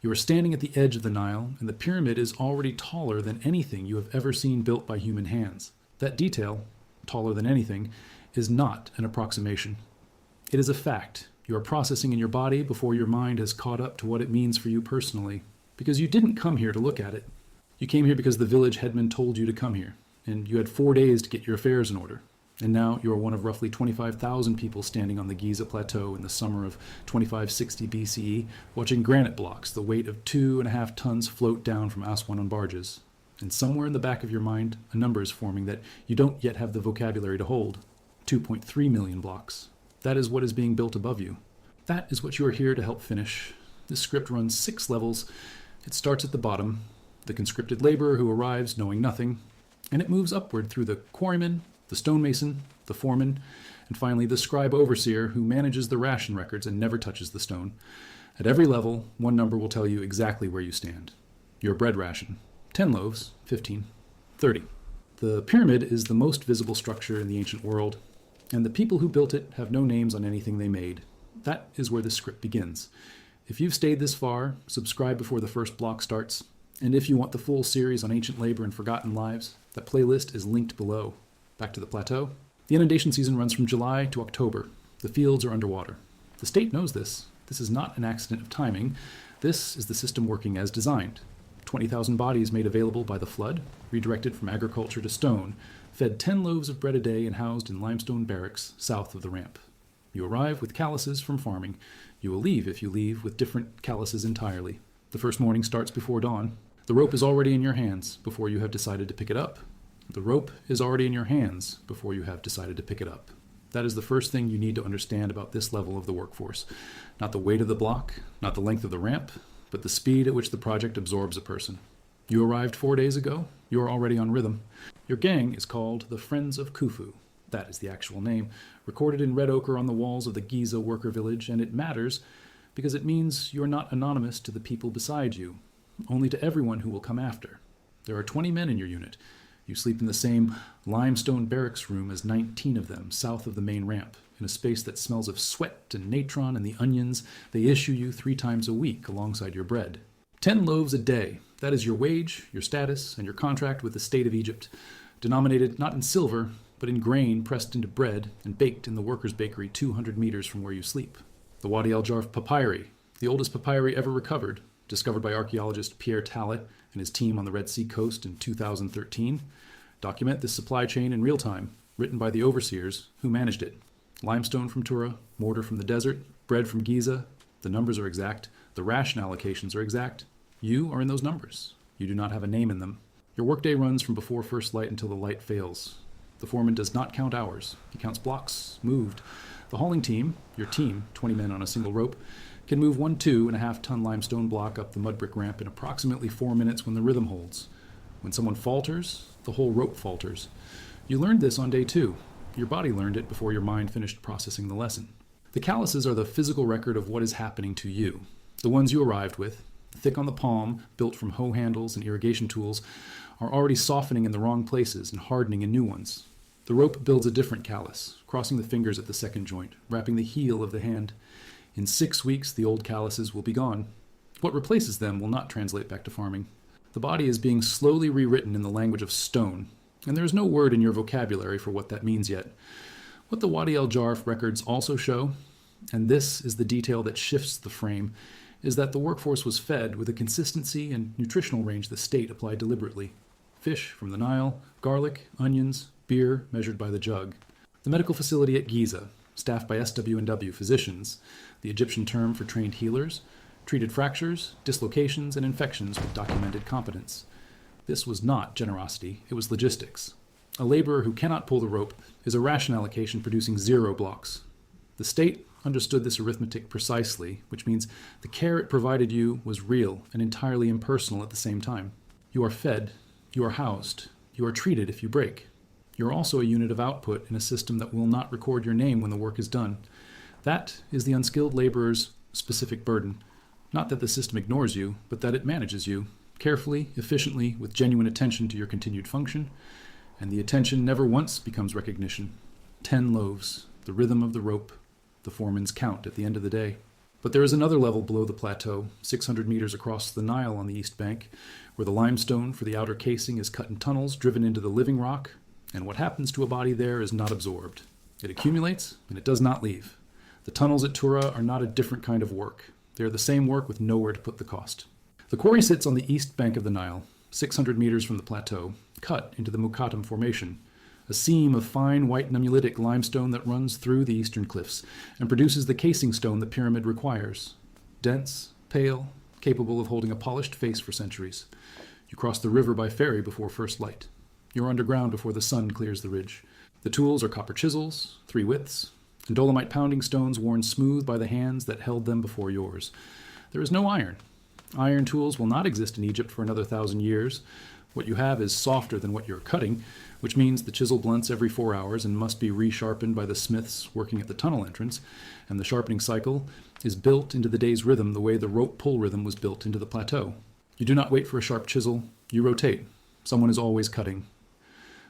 You are standing at the edge of the Nile, and the pyramid is already taller than anything you have ever seen built by human hands. That detail, taller than anything, is not an approximation. It is a fact you are processing in your body before your mind has caught up to what it means for you personally. Because you didn't come here to look at it. You came here because the village headman told you to come here, and you had 4 days to get your affairs in order. And now you are one of roughly 25,000 people standing on the Giza Plateau in the summer of 2560 BCE, watching granite blocks the weight of 2.5 tons float down from Aswan on barges. And somewhere in the back of your mind, a number is forming that you don't yet have the vocabulary to hold. 2.3 million blocks. That is what is being built above you. That is what you are here to help finish. This script runs 6 levels. It starts at the bottom, the conscripted laborer who arrives knowing nothing, and it moves upward through the quarryman, the stonemason, the foreman, and finally the scribe overseer who manages the ration records and never touches the stone. At every level, one number will tell you exactly where you stand. Your bread ration. 10 loaves, 15, 30. The pyramid is the most visible structure in the ancient world, and the people who built it have no names on anything they made. That is where this script begins. If you've stayed this far, subscribe before the first block starts. And if you want the full series on ancient labor and forgotten lives, that playlist is linked below. Back to the plateau. The inundation season runs from July to October. The fields are underwater. The state knows this. This is not an accident of timing. This is the system working as designed. 20,000 bodies made available by the flood, redirected from agriculture to stone, fed 10 loaves of bread a day and housed in limestone barracks south of the ramp. You arrive with calluses from farming. You will leave if you leave with different calluses entirely. The first morning starts before dawn. The rope is already in your hands before you have decided to pick it up. The rope is already in your hands before you have decided to pick it up. That is the first thing you need to understand about this level of the workforce. Not the weight of the block, not the length of the ramp, but the speed at which the project absorbs a person. You arrived 4 days ago. You are already on rhythm. Your gang is called the Friends of Khufu. That is the actual name, recorded in red ochre on the walls of the Giza worker village, and it matters because it means you're not anonymous to the people beside you, only to everyone who will come after. There are 20 men in your unit. You sleep in the same limestone barracks room as 19 of them, south of the main ramp, in a space that smells of sweat and natron and the onions they issue you 3 times a week alongside your bread. 10 loaves a day. That is your wage, your status, and your contract with the state of Egypt, denominated not in silver, but in grain pressed into bread and baked in the workers' bakery 200 meters from where you sleep. The Wadi al-Jarf papyri, the oldest papyri ever recovered, discovered by archaeologist Pierre Tallet and his team on the Red Sea coast in 2013, document this supply chain in real time, written by the overseers who managed it. Limestone from Tura, mortar from the desert, bread from Giza. The numbers are exact. The ration allocations are exact. You are in those numbers. You do not have a name in them. Your workday runs from before first light until the light fails. The foreman does not count hours. He counts blocks moved. The hauling team, your team, 20 men on a single rope, can move 1 2.5-ton limestone block up the mud brick ramp in approximately 4 minutes when the rhythm holds. When someone falters, the whole rope falters. You learned this on day 2. Your body learned it before your mind finished processing the lesson. The calluses are the physical record of what is happening to you. The ones you arrived with, thick on the palm, built from hoe handles and irrigation tools, are already softening in the wrong places and hardening in new ones. The rope builds a different callus, crossing the fingers at the second joint, wrapping the heel of the hand. In 6 weeks, the old calluses will be gone. What replaces them will not translate back to farming. The body is being slowly rewritten in the language of stone, and there is no word in your vocabulary for what that means yet. What the Wadi al-Jarf records also show, and this is the detail that shifts the frame, is that the workforce was fed with a consistency and nutritional range the state applied deliberately. Fish from the Nile, garlic, onions, beer measured by the jug. The medical facility at Giza, staffed by SW&W physicians, the Egyptian term for trained healers, treated fractures, dislocations, and infections with documented competence. This was not generosity, it was logistics. A laborer who cannot pull the rope is a ration allocation producing 0 blocks. The state understood this arithmetic precisely, which means the care it provided you was real and entirely impersonal at the same time. You are fed, you are housed, you are treated if you break. You are also a unit of output in a system that will not record your name when the work is done. That is the unskilled laborer's specific burden. Not that the system ignores you, but that it manages you, carefully, efficiently, with genuine attention to your continued function, and the attention never once becomes recognition. 10 loaves, the rhythm of the rope, the foreman's count at the end of the day. But there is another level below the plateau, 600 meters across the Nile on the east bank, where the limestone for the outer casing is cut in tunnels driven into the living rock, and what happens to a body there is not absorbed. It accumulates, and it does not leave. The tunnels at Tura are not a different kind of work. They are the same work with nowhere to put the cost. The quarry sits on the east bank of the Nile, 600 meters from the plateau, cut into the Mukatam Formation, a seam of fine white nummulitic limestone that runs through the eastern cliffs and produces the casing stone the pyramid requires. Dense, pale, capable of holding a polished face for centuries. You cross the river by ferry before first light. You're underground before the sun clears the ridge. The tools are copper chisels, 3 widths, and dolomite pounding stones worn smooth by the hands that held them before yours. There is no iron. Iron tools will not exist in Egypt for another 1,000 years. What you have is softer than what you're cutting, which means the chisel blunts every 4 hours and must be resharpened by the smiths working at the tunnel entrance, and the sharpening cycle is built into the day's rhythm the way the rope pull rhythm was built into the plateau. You do not wait for a sharp chisel, you rotate. Someone is always cutting.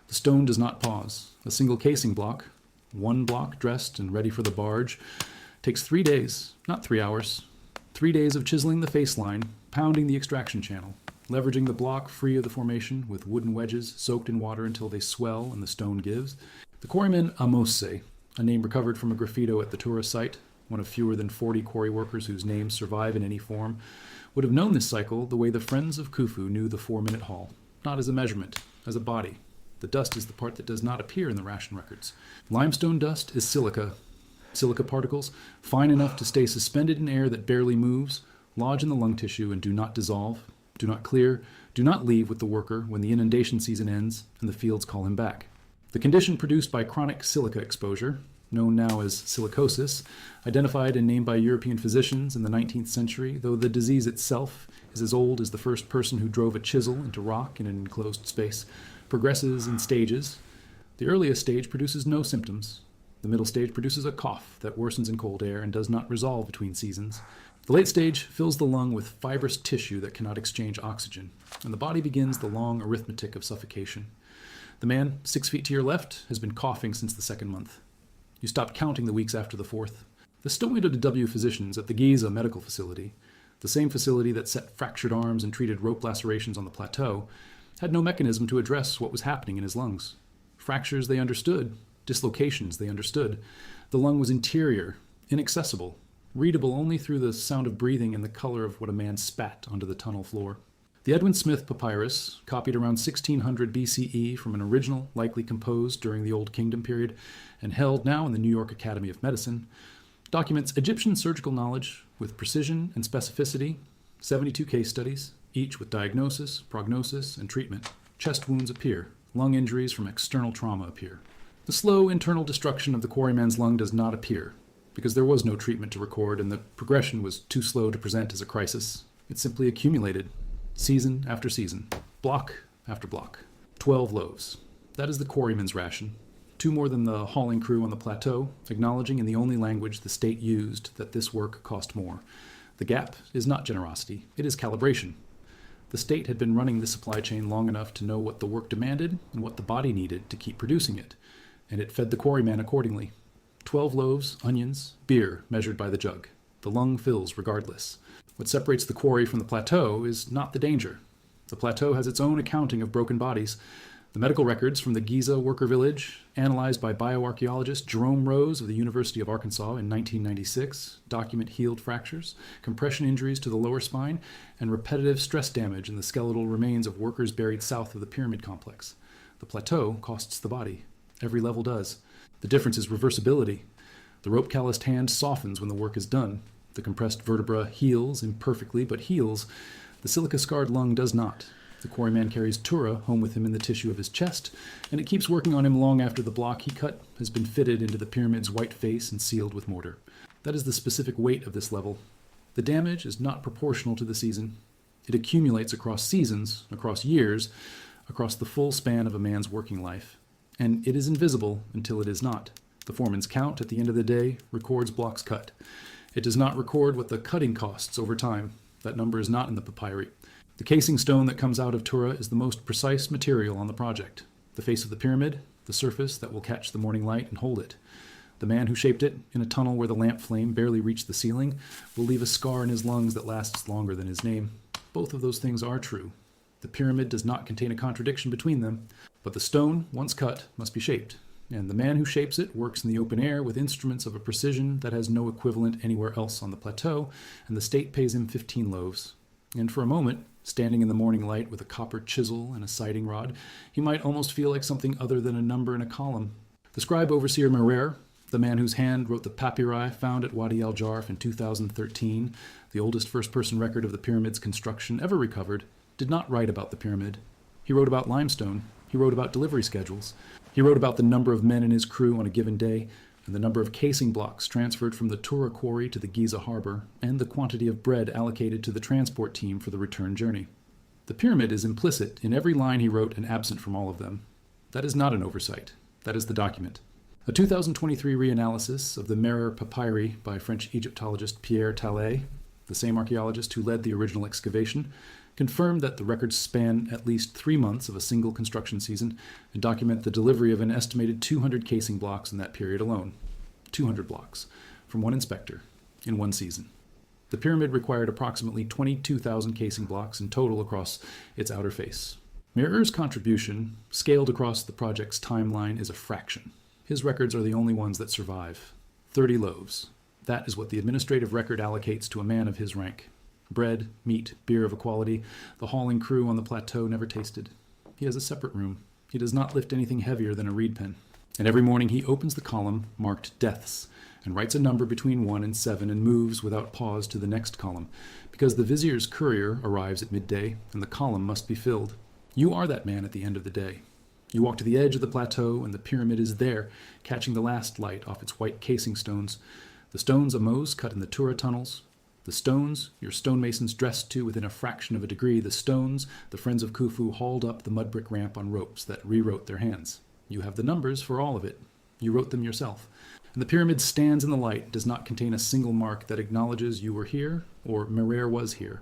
The stone does not pause. A single casing block, 1 block dressed and ready for the barge, takes 3 days, not 3 hours. 3 days of chiseling the face line, pounding the extraction channel, leveraging the block free of the formation with wooden wedges soaked in water until they swell and the stone gives. The quarryman Amose, a name recovered from a graffito at the Tura site, one of fewer than 40 quarry workers whose names survive in any form, would have known this cycle the way the friends of Khufu knew the 4-minute haul, not as a measurement, as a body. The dust is the part that does not appear in the ration records. Limestone dust is silica. Silica particles, fine enough to stay suspended in air that barely moves, lodge in the lung tissue and do not dissolve, do not clear, do not leave with the worker when the inundation season ends and the fields call him back. The condition produced by chronic silica exposure, known now as silicosis, identified and named by European physicians in the 19th century, though the disease itself is as old as the first person who drove a chisel into rock in an enclosed space, progresses in stages. The earliest stage produces no symptoms. The middle stage produces a cough that worsens in cold air and does not resolve between seasons. The late stage fills the lung with fibrous tissue that cannot exchange oxygen, and the body begins the long arithmetic of suffocation. The man 6 feet to your left has been coughing since the 2nd month. You stop counting the weeks after the 4th. The W physicians at the Giza medical facility, the same facility that set fractured arms and treated rope lacerations on the plateau, had no mechanism to address what was happening in his lungs. Fractures they understood, dislocations they understood. The lung was interior, inaccessible, readable only through the sound of breathing and the color of what a man spat onto the tunnel floor. The Edwin Smith papyrus, copied around 1600 BCE from an original likely composed during the Old Kingdom period and held now in the New York Academy of Medicine, documents Egyptian surgical knowledge with precision and specificity, 72 case studies, each with diagnosis, prognosis, and treatment. Chest wounds appear. Lung injuries from external trauma appear. The slow internal destruction of the quarryman's lung does not appear, because there was no treatment to record and the progression was too slow to present as a crisis. It simply accumulated, season after season, block after block. 12 loaves. That is the quarryman's ration. 2 more than the hauling crew on the plateau, acknowledging in the only language the state used that this work cost more. The gap is not generosity, it is calibration. The state had been running the supply chain long enough to know what the work demanded and what the body needed to keep producing it, and it fed the quarryman accordingly. 12 loaves, onions, beer measured by the jug. The lung fills regardless. What separates the quarry from the plateau is not the danger. The plateau has its own accounting of broken bodies. The medical records from the Giza worker village, analyzed by bioarchaeologist Jerome Rose of the University of Arkansas in 1996, document healed fractures, compression injuries to the lower spine, and repetitive stress damage in the skeletal remains of workers buried south of the pyramid complex. The plateau costs the body. Every level does. The difference is reversibility. The rope-calloused hand softens when the work is done. The compressed vertebra heals imperfectly, but heals. The silica-scarred lung does not. The quarryman carries Tura home with him in the tissue of his chest, and it keeps working on him long after the block he cut has been fitted into the pyramid's white face and sealed with mortar. That is the specific weight of this level. The damage is not proportional to the season. It accumulates across seasons, across years, across the full span of a man's working life. And it is invisible until it is not. The foreman's count at the end of the day records blocks cut. It does not record what the cutting costs over time. That number is not in the papyri. The casing stone that comes out of Tura is the most precise material on the project. The face of the pyramid, the surface that will catch the morning light and hold it. The man who shaped it, in a tunnel where the lamp flame barely reached the ceiling, will leave a scar in his lungs that lasts longer than his name. Both of those things are true. The pyramid does not contain a contradiction between them, but the stone, once cut, must be shaped, and the man who shapes it works in the open air with instruments of a precision that has no equivalent anywhere else on the plateau, and the state pays him 15 loaves. And for a moment, standing in the morning light with a copper chisel and a sighting rod, he might almost feel like something other than a number in a column. The scribe overseer Merer, the man whose hand wrote the papyri found at Wadi el-Jarf in 2013, the oldest first-person record of the pyramid's construction ever recovered, did not write about the pyramid. He wrote about limestone. He wrote about delivery schedules. He wrote about the number of men in his crew on a given day, and the number of casing blocks transferred from the Tura quarry to the Giza harbor, and the quantity of bread allocated to the transport team for the return journey. The pyramid is implicit in every line he wrote and absent from all of them. That is not an oversight. That is the document. A 2023 reanalysis of the Merer papyri by French Egyptologist Pierre Tallet, the same archaeologist who led the original excavation, confirmed that the records span at least 3 months of a single construction season and document the delivery of an estimated 200 casing blocks in that period alone. 200 blocks, from one inspector, in one season. The pyramid required approximately 22,000 casing blocks in total across its outer face. Merer's contribution, scaled across the project's timeline, is a fraction. His records are the only ones that survive. 30 loaves. That is what the administrative record allocates to a man of his rank. Bread, meat, beer of a quality the hauling crew on the plateau never tasted. He has a separate room. He does not lift anything heavier than a reed pen. And every morning he opens the column marked deaths and writes a number between 1 and 7 and moves without pause to the next column, because the vizier's courier arrives at midday and the column must be filled. You are that man at the end of the day. You walk to the edge of the plateau and the pyramid is there, catching the last light off its white casing stones. The stones Amos cut in the Tura tunnels. The stones your stonemasons dressed to within a fraction of a degree. The stones the friends of Khufu hauled up the mud brick ramp on ropes that rewrote their hands. You have the numbers for all of it. You wrote them yourself. And the pyramid stands in the light, does not contain a single mark that acknowledges you were here, or Merer was here,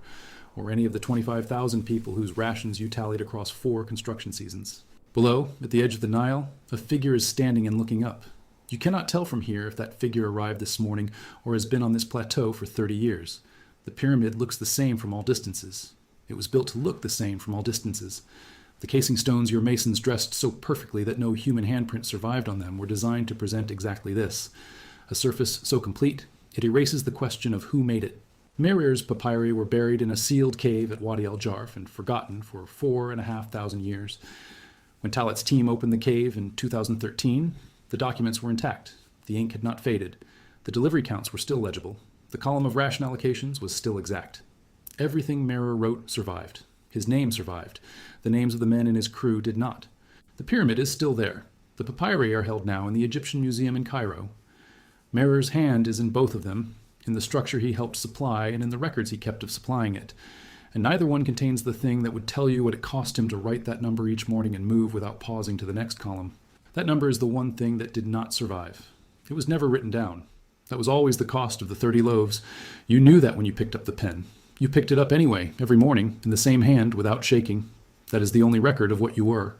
or any of the 25,000 people whose rations you tallied across 4 construction seasons. Below, at the edge of the Nile, a figure is standing and looking up. You cannot tell from here if that figure arrived this morning or has been on this plateau for 30 years. The pyramid looks the same from all distances. It was built to look the same from all distances. The casing stones your masons dressed so perfectly that no human handprint survived on them were designed to present exactly this. A surface so complete, it erases the question of who made it. Merer's papyri were buried in a sealed cave at Wadi el-Jarf and forgotten for 4,500 years. When Talet's team opened the cave in 2013, the documents were intact. The ink had not faded. The delivery counts were still legible. The column of ration allocations was still exact. Everything Merer wrote survived. His name survived. The names of the men in his crew did not. The pyramid is still there. The papyri are held now in the Egyptian Museum in Cairo. Merer's hand is in both of them, in the structure he helped supply and in the records he kept of supplying it. And neither one contains the thing that would tell you what it cost him to write that number each morning and move without pausing to the next column. That number is the one thing that did not survive. It was never written down. That was always the cost of the 30 loaves. You knew that when you picked up the pen. You picked it up anyway, every morning, in the same hand, without shaking. That is the only record of what you were.